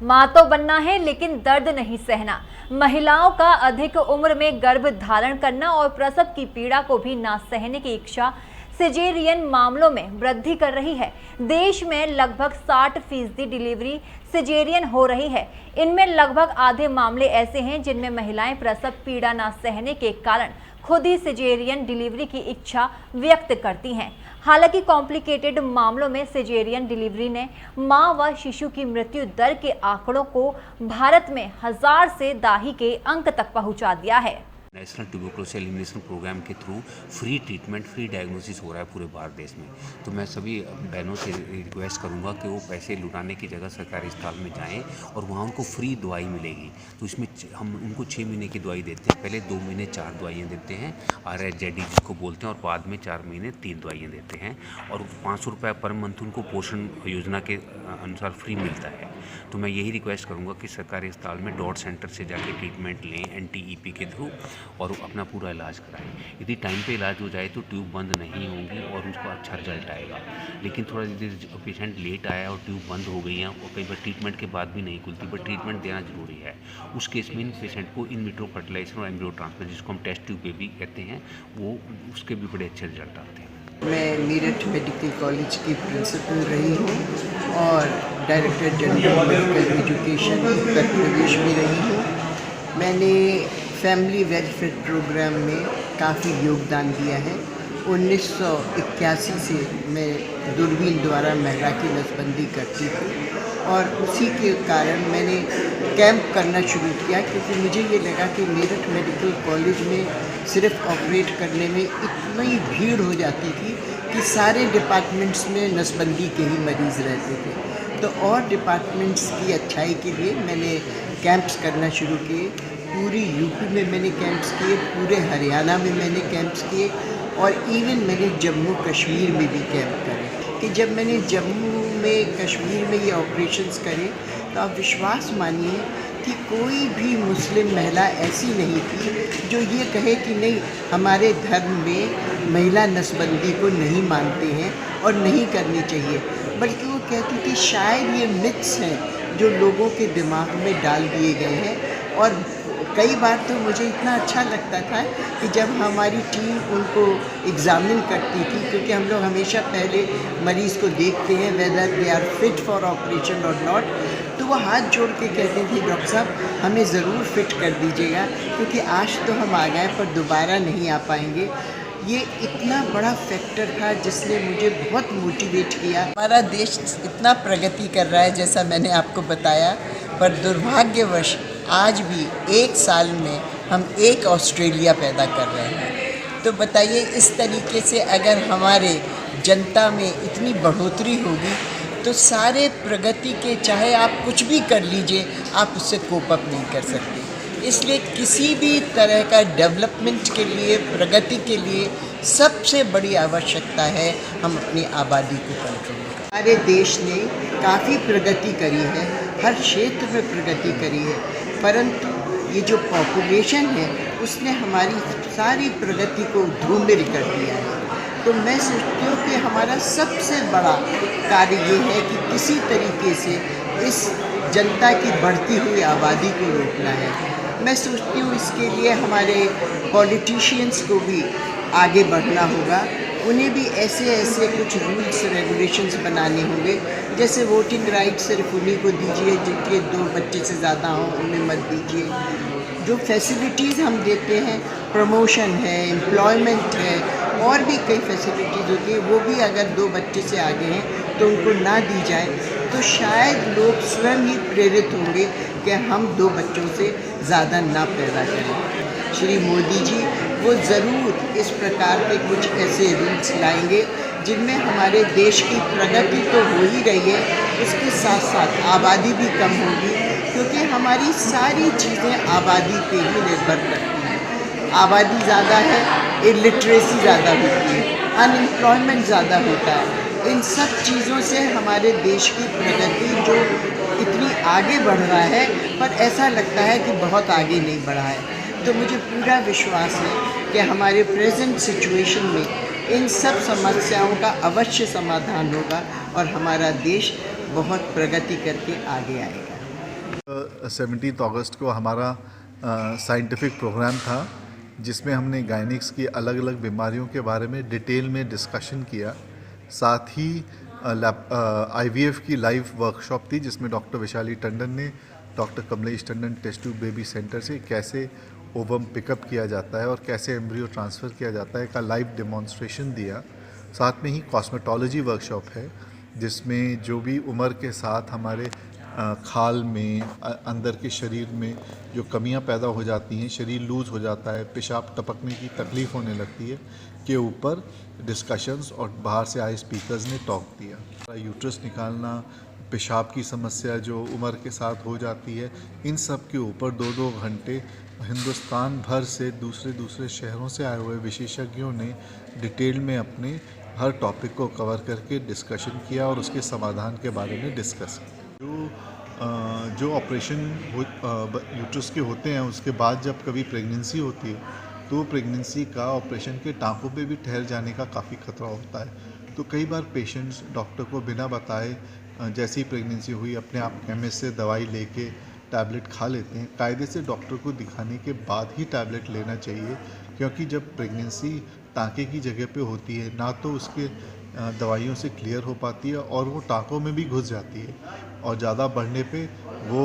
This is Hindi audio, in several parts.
मां तो बनना है लेकिन दर्द नहीं सहना। महिलाओं का अधिक उम्र में गर्भ धारण करना और प्रसव की पीड़ा को भी ना सहने की इच्छा सिजेरियन मामलों में वृद्धि कर रही है। देश में लगभग 60% डिलीवरी सिजेरियन हो रही है। इनमें लगभग आधे मामले ऐसे हैं जिनमें महिलाएं प्रसव पीड़ा ना सहने के कारण खुद ही सिजेरियन डिलीवरी की इच्छा व्यक्त करती हैं। हालांकि कॉम्प्लिकेटेड मामलों में सिजेरियन डिलीवरी ने मां व शिशु की मृत्यु दर के आंकड़ों को भारत में 1000 से दाही के अंक तक पहुंचा दिया है। नेशनल ट्यूबरकुलोसिस एलिमिनेशन प्रोग्राम के through free treatment, free diagnosis हो रहा है पूरे भारत देश में। तो मैं सभी बहनों से रिक्वेस्ट करूंगा कि वो पैसे लुटाने की जगह सरकारी अस्पताल में जाएं और वहाँ उनको फ्री दवाई मिलेगी। तो इसमें हम उनको 6 महीने की दवाई देते हैं, पहले 2 महीने 4 दवाइयाँ देते हैं, RHZD जिसको बोलते हैं, और बाद में 4 महीने 3 दवाइयाँ देते हैं। और 500 रुपये पर मंथ उनको पोषण योजना के अनुसार फ्री मिलता है। तो मैं यही रिक्वेस्ट करूँगा कि सरकारी अस्पताल में डॉट सेंटर से जाके ट्रीटमेंट लें NTEP के थ्रू और अपना पूरा इलाज कराएं। यदि टाइम पे इलाज हो जाए तो ट्यूब बंद नहीं होंगी और उसका अच्छा रिजल्ट आएगा। लेकिन थोड़ा देर पेशेंट लेट आया और ट्यूब बंद हो गई हैं और कई बार ट्रीटमेंट के बाद भी नहीं खुलती, बट ट्रीटमेंट देना जरूरी है। उस केस में इन पेशेंट को इन विट्रो फर्टिलाइजेशन और एम्ब्रियो ट्रांसफर, जिसको हम टेस्ट ट्यूब बेबी कहते हैं, वो उसके भी बड़े अच्छे रिजल्ट आते हैं। मैं मेरठ मेडिकल कॉलेज की प्रिंसिपल रही हूँ और director general medical education Uttar Pradesh में रही हूँ। मैंने फैमिली वेलफेयर प्रोग्राम में काफ़ी योगदान दिया है। 1981 से मैं दूरबीन द्वारा महिला की नसबंदी करती थी और उसी के कारण मैंने कैंप करना शुरू किया, क्योंकि मुझे ये लगा कि मेरठ मेडिकल कॉलेज में सिर्फ ऑपरेट करने में इतनी भीड़ हो जाती थी कि सारे डिपार्टमेंट्स में नसबंदी के ही मरीज़ रहते थे। तो और डिपार्टमेंट्स की अच्छाई के लिए मैंने कैंप्स करना शुरू किए। पूरी यूपी में मैंने कैंप्स किए, पूरे हरियाणा में मैंने कैंप्स किए और इवन मैंने जम्मू कश्मीर में भी कैंप करे। कि जब मैंने जम्मू में कश्मीर में ये ऑपरेशंस करे तो आप विश्वास मानिए कि कोई भी मुस्लिम महिला ऐसी नहीं थी जो ये कहे कि नहीं, हमारे धर्म में महिला नसबंदी को नहीं मानते हैं और नहीं करनी चाहिए, बल्कि वो कहती थी शायद ये मिथ्स हैं जो लोगों के दिमाग में डाल दिए गए हैं। और कई बार तो मुझे इतना अच्छा लगता था कि जब हमारी टीम उनको एग्ज़ामिन करती थी, क्योंकि हम लोग हमेशा पहले मरीज़ को देखते हैं whether they are fit for operation और नॉट, तो वो हाथ जोड़ के कहते थे डॉक्टर साहब हमें ज़रूर फिट कर दीजिएगा, क्योंकि आज तो हम आ गए पर दोबारा नहीं आ पाएंगे। ये इतना बड़ा फैक्टर था जिसने मुझे बहुत मोटिवेट किया। हमारा देश इतना प्रगति कर रहा है जैसा मैंने आपको बताया, पर दुर्भाग्यवश आज भी एक साल में हम एक ऑस्ट्रेलिया पैदा कर रहे हैं। तो बताइए, इस तरीके से अगर हमारे जनता में इतनी बढ़ोतरी होगी तो सारे प्रगति के, चाहे आप कुछ भी कर लीजिए, आप उससे कोप अप नहीं कर सकते। इसलिए किसी भी तरह का डेवलपमेंट के लिए, प्रगति के लिए सबसे बड़ी आवश्यकता है हम अपनी आबादी को कंट्रोल करें। हमारे देश ने काफ़ी प्रगति करी है, हर क्षेत्र में प्रगति करी है, परंतु ये जो पॉपुलेशन है उसने हमारी सारी प्रगति को धूमिल कर दिया है। तो मैं सोचती हूँ कि हमारा सबसे बड़ा कार्य ये है कि किसी तरीके से इस जनता की बढ़ती हुई आबादी को रोकना है। मैं सोचती हूँ इसके लिए हमारे पॉलिटिशियंस को भी आगे बढ़ना होगा। उन्हें भी ऐसे कुछ रूल्स रेगुलेशंस बनाने होंगे, जैसे वोटिंग राइट सिर्फ उन्हीं को दीजिए जिनके 2 बच्चे से ज़्यादा हों, उन्हें मत दीजिए। जो फैसिलिटीज़ हम देते हैं, प्रमोशन है, एम्प्लॉयमेंट है, और भी कई फैसिलिटीज़ होती है, वो भी अगर 2 बच्चे से आगे हैं तो उनको ना दी जाए, तो शायद लोग स्वयं ही प्रेरित होंगे कि हम 2 बच्चों से ज़्यादा ना पैदा करें। श्री मोदी जी वो ज़रूर इस प्रकार के कुछ ऐसे रूल्स लाएंगे जिनमें हमारे देश की प्रगति तो हो ही रही है, उसके साथ साथ आबादी भी कम होगी, क्योंकि हमारी सारी चीज़ें आबादी पे ही निर्भर करती हैं। आबादी ज़्यादा है, इलिटरेसी ज़्यादा होती है, अनएम्प्लॉयमेंट ज़्यादा होता है। इन सब चीज़ों से हमारे देश की प्रगति जो इतनी आगे बढ़ रहा है, पर ऐसा लगता है कि बहुत आगे नहीं बढ़ा है। तो मुझे पूरा विश्वास है कि हमारे प्रेजेंट सिचुएशन में इन सब समस्याओं का अवश्य समाधान होगा और हमारा देश बहुत प्रगति करके आगे आएगा। 17 अगस्त को हमारा साइंटिफिक प्रोग्राम था जिसमें हमने गायनिक्स की अलग अलग बीमारियों के बारे में डिटेल में डिस्कशन किया। साथ ही IVF की लाइव वर्कशॉप थी जिसमें डॉक्टर विशाली टंडन ने doctor Kamlesh Tandon test tube baby centre से कैसे ओवम पिकअप किया जाता है और कैसे एम्ब्रियो ट्रांसफ़र किया जाता है का लाइव डेमोन्स्ट्रेशन दिया। साथ में ही कॉस्मेटोलॉजी वर्कशॉप है जिसमें जो भी उम्र के साथ हमारे खाल में अंदर के शरीर में जो कमियां पैदा हो जाती हैं, शरीर लूज़ हो जाता है, पेशाब टपकने की तकलीफ़ होने लगती है, के ऊपर डिस्कशंस और बाहर से आए स्पीकर्स ने टॉक दिया। यूट्रस निकालना, पेशाब की समस्या जो उम्र के साथ हो जाती है, इन सब के ऊपर 2-2 घंटे हिंदुस्तान भर से दूसरे शहरों से आए हुए विशेषज्ञों ने डिटेल में अपने हर टॉपिक को कवर करके डिस्कशन किया और उसके समाधान के बारे में डिस्कस किया। जो ऑपरेशन यूट्रस के होते हैं उसके बाद जब कभी प्रेगनेंसी होती है तो प्रेगनेंसी का ऑपरेशन के टाँकों पे भी ठहर जाने का काफ़ी खतरा होता है। तो कई बार पेशेंट्स डॉक्टर को बिना बताए जैसी प्रेगनेंसी हुई अपने आप केमिस्ट से दवाई लेके टैबलेट खा लेते हैं। कायदे से डॉक्टर को दिखाने के बाद ही टैबलेट लेना चाहिए, क्योंकि जब प्रेगनेंसी टाँके की जगह पे होती है ना तो उसके दवाइयों से क्लियर हो पाती है और वो टाँकों में भी घुस जाती है और ज़्यादा बढ़ने पे वो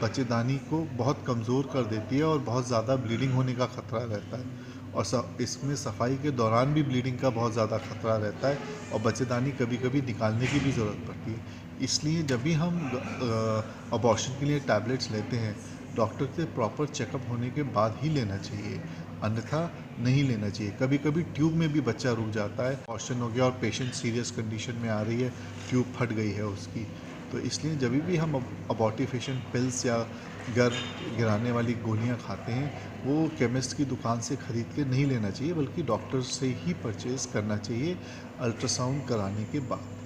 बच्चेदानी को बहुत कमज़ोर कर देती है और बहुत ज़्यादा ब्लीडिंग होने का ख़तरा रहता है। और इसमें सफाई के दौरान भी ब्लीडिंग का बहुत ज़्यादा खतरा रहता है और बच्चेदानी कभी कभी निकालने की भी ज़रूरत पड़ती है। इसलिए जब भी हम अबॉर्शन के लिए टैबलेट्स लेते हैं डॉक्टर से प्रॉपर चेकअप होने के बाद ही लेना चाहिए, अन्यथा नहीं लेना चाहिए। कभी कभी ट्यूब में भी बच्चा रुक जाता है, अबॉर्शन हो गया और पेशेंट सीरियस कंडीशन में आ रही है, ट्यूब फट गई है उसकी। तो इसलिए जब भी हम अबॉर्टिफिकेशन पिल्स या गर्भ गिराने वाली गोलियां खाते हैं वो केमिस्ट की दुकान से ख़रीद के नहीं लेना चाहिए, बल्कि डॉक्टर से ही परचेज़ करना चाहिए अल्ट्रासाउंड कराने के बाद।